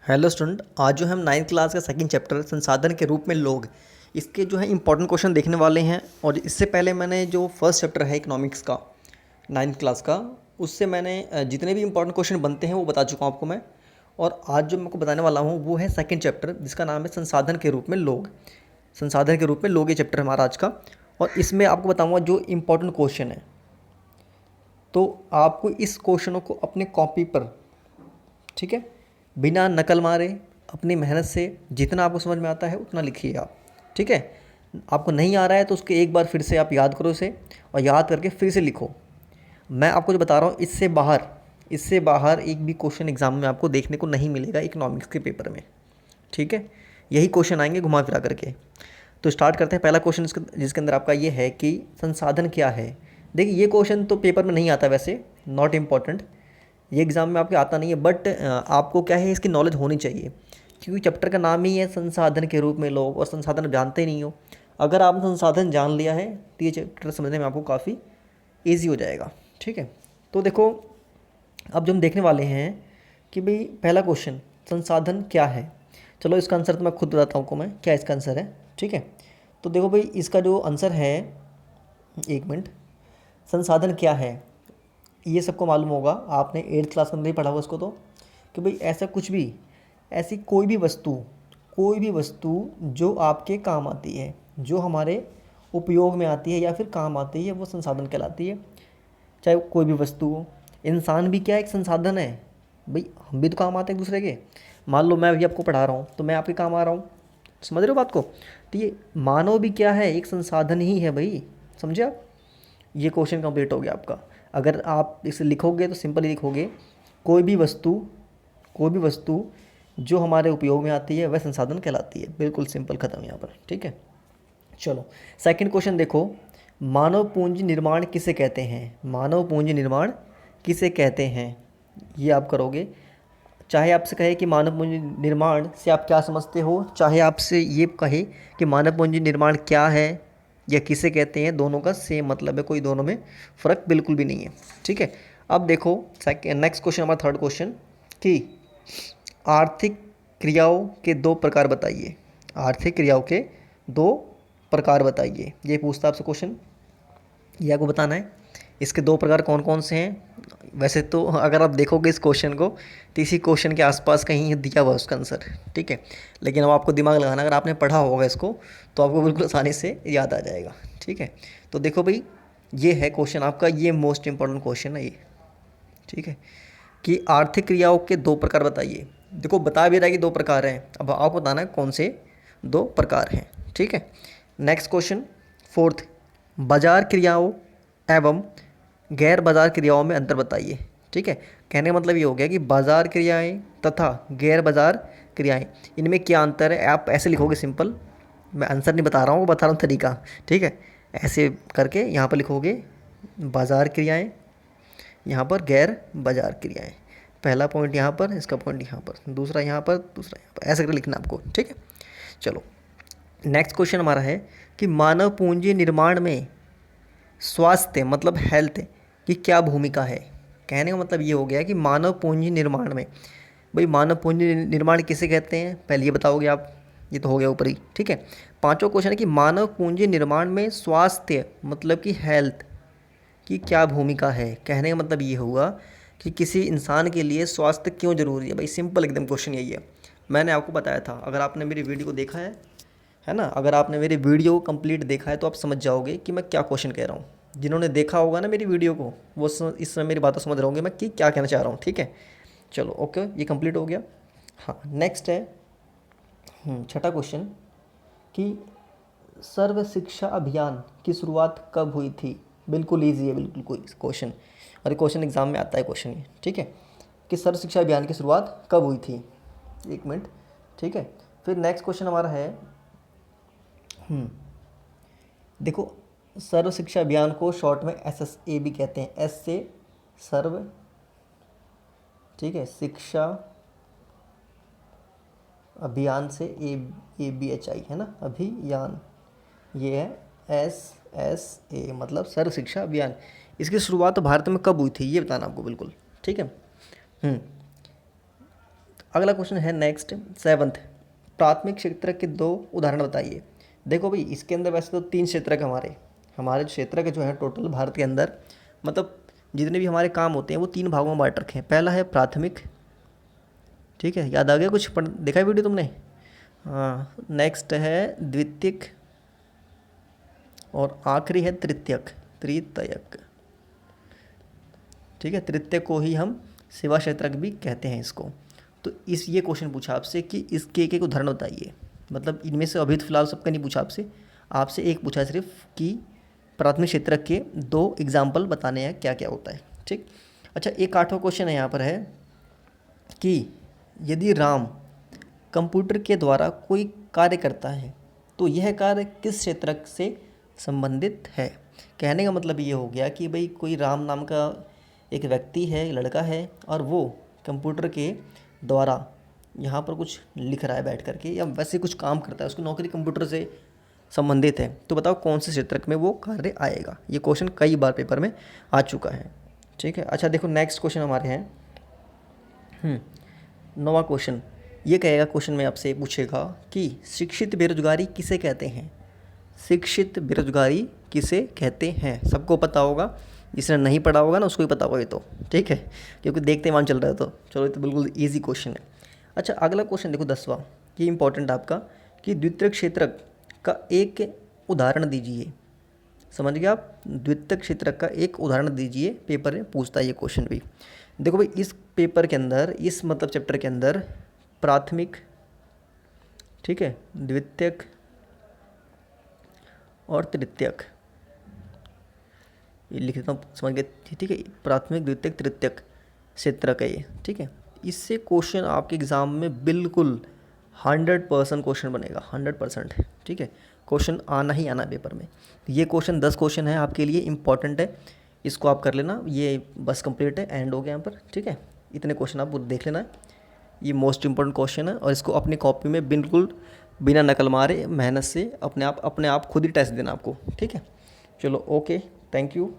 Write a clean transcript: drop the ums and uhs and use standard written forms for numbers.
Hello student, आज जो हम नाइन्थ क्लास का सेकंड चैप्टर संसाधन के रूप में लोग, इसके जो है इंपॉर्टेंट क्वेश्चन देखने वाले हैं। और इससे पहले मैंने जो फर्स्ट चैप्टर है इकोनॉमिक्स का नाइन्थ क्लास का, उससे मैंने जितने भी इंपॉर्टेंट क्वेश्चन बनते हैं वो बता चुका हूँ आपको मैं। और आज जो मैं आपको बताने वाला हूँ वो है सेकेंड चैप्टर, जिसका नाम है संसाधन के रूप में लोग। संसाधन के रूप में लोग ये चैप्टर है हमारा आज का। और इसमें आपको बताऊँगा जो इम्पोर्टेंट क्वेश्चन है, तो आपको इस क्वेश्चनों को अपने कॉपी पर, ठीक है, बिना नकल मारे अपनी मेहनत से जितना आपको समझ में आता है उतना लिखिए आप। ठीक है, आपको नहीं आ रहा है तो उसके एक बार फिर से आप याद करो उसे, और याद करके फिर से लिखो। मैं आपको जो बता रहा हूँ इससे बाहर एक भी क्वेश्चन एग्जाम में आपको देखने को नहीं मिलेगा इकोनॉमिक्स के पेपर में। ठीक है, यही क्वेश्चन आएंगे घुमा फिरा करके। तो स्टार्ट करते हैं। पहला क्वेश्चन जिसके अंदर आपका ये है कि संसाधन क्या है। देखिए, ये क्वेश्चन तो पेपर में नहीं आता वैसे, नॉट इम्पॉर्टेंट, ये एग्ज़ाम में आपके आता नहीं है, बट आपको क्या है, इसकी नॉलेज होनी चाहिए, क्योंकि चैप्टर का नाम ही है संसाधन के रूप में लोग, और संसाधन आप जानते ही नहीं हो। अगर आपने संसाधन जान लिया है तो ये चैप्टर समझने में आपको काफ़ी ईजी हो जाएगा। ठीक है, तो देखो, अब जो हम देखने वाले हैं कि भाई पहला क्वेश्चन, संसाधन क्या है। चलो इसका आंसर तो मैं खुद बताता हूँ आपको मैं, क्या इसका आंसर है। ठीक है, तो देखो भाई, इसका जो आंसर है, एक मिनट, संसाधन क्या है ये सबको मालूम होगा, आपने एट्थ क्लास में नहीं पढ़ा हुआ उसको, तो कि भाई ऐसा कुछ भी, ऐसी कोई भी वस्तु जो आपके काम आती है, जो हमारे उपयोग में आती है या फिर काम आती है, वो संसाधन कहलाती है। चाहे वो कोई भी वस्तु हो, इंसान भी क्या एक संसाधन है भाई, हम भी तो काम आते हैं एक दूसरे के। मान लो मैं अभी आपको पढ़ा रहा हूँ तो मैं आपके काम आ रहा हूँ, समझ रहे हो बात को। तो ये मानव भी क्या है, एक संसाधन ही है भाई, समझे आप। ये क्वेश्चन कंप्लीट हो गया आपका। अगर आप इसे लिखोगे तो सिंपली लिखोगे, कोई भी वस्तु कोई भी वस्तु जो हमारे उपयोग में आती है वह संसाधन कहलाती है। बिल्कुल सिंपल, ख़त्म यहाँ पर। ठीक है, चलो सेकंड क्वेश्चन देखो, मानव पूंजी निर्माण किसे कहते हैं। मानव पूंजी निर्माण किसे कहते हैं, ये आप करोगे। चाहे आपसे कहे कि मानव पूंजी निर्माण से आप क्या समझते हो, चाहे आपसे ये कहे कि मानव पूंजी निर्माण क्या है या किसे कहते हैं, दोनों का सेम मतलब है, कोई दोनों में फ़र्क बिल्कुल भी नहीं है। ठीक है, अब देखो नेक्स्ट क्वेश्चन, हमारा थर्ड क्वेश्चन, कि आर्थिक क्रियाओं के दो प्रकार बताइए। आर्थिक क्रियाओं के दो प्रकार बताइए, ये पूछता है आपसे क्वेश्चन, ये आपको बताना है। इसके दो प्रकार कौन कौन से हैं। वैसे तो अगर आप देखोगे इस क्वेश्चन को, तो इसी क्वेश्चन के आसपास कहीं दिया हुआ है उसका आंसर। ठीक है, लेकिन अब आपको दिमाग लगाना, अगर आपने पढ़ा होगा इसको तो आपको बिल्कुल आसानी से याद आ जाएगा। ठीक है, तो देखो भाई, ये है क्वेश्चन आपका, ये मोस्ट इंपॉर्टेंट क्वेश्चन है ये। ठीक है, कि आर्थिक क्रियाओं के दो प्रकार बताइए। देखो, बता भी रहा है कि दो प्रकार हैं, अब आपको बताना है कौन से दो प्रकार हैं। ठीक है, नेक्स्ट क्वेश्चन फोर्थ, बाजार क्रियाओं एवं गैर बाजार क्रियाओं में अंतर बताइए। ठीक है, कहने का मतलब ये हो गया कि बाजार क्रियाएं तथा गैर बाजार क्रियाएं, इनमें क्या अंतर है। आप ऐसे लिखोगे सिंपल, मैं आंसर नहीं बता रहा हूँ, बता रहा हूँ तरीका। ठीक है, ऐसे करके यहाँ पर लिखोगे बाजार क्रियाएं, यहाँ पर गैर बाजार क्रियाएं। पहला पॉइंट यहाँ पर, इसका पॉइंट यहाँ पर, दूसरा यहाँ पर, दूसरा यहाँ पर, ऐसे करके लिखना आपको। ठीक है, चलो नेक्स्ट क्वेश्चन हमारा है कि मानव पूंजी निर्माण में स्वास्थ्य मतलब हेल्थ की क्या भूमिका है। कहने का मतलब ये हो गया कि मानव पूंजी निर्माण में, भाई मानव पूंजी निर्माण किसे कहते हैं, पहले ये बताओगे आप, ये तो हो गया ऊपर ही। ठीक है, पांचवा क्वेश्चन है कि मानव पूंजी निर्माण में स्वास्थ्य मतलब कि हेल्थ की क्या भूमिका है। कहने का मतलब ये हुआ कि किसी इंसान के लिए स्वास्थ्य क्यों ज़रूरी है। भाई सिंपल एकदम क्वेश्चन यही है, मैंने आपको बताया था। अगर आपने मेरी वीडियो को देखा है ना, अगर आपने मेरी वीडियो को कंप्लीट देखा है तो आप समझ जाओगे कि मैं क्या क्वेश्चन कह रहा हूँ। जिन्होंने देखा होगा ना मेरी वीडियो को, वो इस समय मेरी बातें समझ रहे होंगे मैं कि क्या कहना चाह रहा हूँ। ठीक है, चलो ओके, ये कंप्लीट हो गया। हाँ, नेक्स्ट है छठा क्वेश्चन, कि सर्व शिक्षा अभियान की शुरुआत कब हुई थी। बिल्कुल ईजी है, बिल्कुल कोई क्वेश्चन, और ये क्वेश्चन एग्जाम में आता है क्वेश्चन ये। ठीक है, कि सर्व शिक्षा अभियान की शुरुआत कब हुई थी, एक मिनट। ठीक है, फिर नेक्स्ट क्वेश्चन हमारा है, देखो, सर्व शिक्षा अभियान को शॉर्ट में SSA भी कहते हैं, एस से सर्व, ठीक है, शिक्षा अभियान से ABHI है ना, अभियान, ये है SSA मतलब सर्व शिक्षा अभियान। इसकी शुरुआत भारत में कब हुई थी ये बताना आपको, बिल्कुल। ठीक है, अगला क्वेश्चन है नेक्स्ट 7th, प्राथमिक क्षेत्र के 2 उदाहरण बताइए। देखो भाई इसके अंदर वैसे तो 3 क्षेत्र के हमारे हमारे क्षेत्र के जो है टोटल भारत के अंदर, मतलब जितने भी हमारे काम होते हैं वो 3 भागों में बांट रखे हैं। पहला है प्राथमिक, ठीक है, याद आ गया कुछ पढ़ देखा है वीडियो तुमने? हाँ, नेक्स्ट है द्वितीयक और आखिरी है तृतीयक। तृतीयक, ठीक है, तृतीयक को ही हम सेवा क्षेत्रक भी कहते हैं इसको। तो इस ये क्वेश्चन पूछा आपसे कि इसके एक उदाहरण बताइए, मतलब इनमें से अभी तो फिलहाल सबका नहीं पूछा आपसे, आपसे एक पूछा है सिर्फ कि प्राथमिक क्षेत्रक के 2 एग्जाम्पल बताने हैं क्या क्या होता है, ठीक। अच्छा, एक 8वां क्वेश्चन है यहाँ पर है कि यदि राम कंप्यूटर के द्वारा कोई कार्य करता है तो यह कार्य किस क्षेत्रक से संबंधित है। कहने का मतलब ये हो गया कि भाई कोई राम नाम का एक व्यक्ति है, लड़का है, और वो कंप्यूटर के द्वारा यहाँ पर कुछ लिख रहा है बैठ करके, या वैसे कुछ काम करता है, उसकी नौकरी कंप्यूटर से संबंधित है, तो बताओ कौन से क्षेत्रक में वो कार्य आएगा। ये क्वेश्चन कई बार पेपर में आ चुका है, ठीक है। अच्छा देखो नेक्स्ट क्वेश्चन हमारे हैं 9वां क्वेश्चन। ये कहेगा क्वेश्चन में आपसे पूछेगा कि शिक्षित बेरोजगारी किसे कहते हैं। शिक्षित बेरोजगारी किसे कहते हैं, सबको पता होगा, जिसने नहीं पढ़ा होगा ना उसको ही पता होगा ये तो, ठीक है, क्योंकि देखते मान चल रहा है। तो चलो ये तो बिल्कुल ईजी क्वेश्चन है। अच्छा अगला क्वेश्चन देखो 10वां, ये इंपॉर्टेंट आपका, कि द्वितीयक क्षेत्रक का एक उदाहरण दीजिए। समझ गए आप, द्वितीयक क्षेत्रक का एक उदाहरण दीजिए, पेपर में पूछता है ये क्वेश्चन भी। देखो भाई इस पेपर के अंदर, इस मतलब चैप्टर के अंदर प्राथमिक, ठीक है, द्वितीयक और तृतीयक, ये लिख देता हूँ, समझ गए, ठीक है, प्राथमिक द्वितीयक तृतीयक क्षेत्रक है ये, ठीक है। इससे क्वेश्चन आपके एग्ज़ाम में बिल्कुल 100% क्वेश्चन बनेगा, 100%, ठीक है, क्वेश्चन आना ही आना पेपर में। ये क्वेश्चन 10 क्वेश्चन है आपके लिए, इंपॉर्टेंट है, इसको आप कर लेना। ये बस कंप्लीट है, एंड हो गया यहाँ पर, ठीक है। इतने क्वेश्चन आप देख लेना है, ये मोस्ट इंपॉर्टेंट क्वेश्चन है, और इसको अपनी कॉपी में बिल्कुल बिना नकल मारे मेहनत से अपने आप खुद ही टेस्ट देना आपको, ठीक है। चलो ओके, थैंक यू।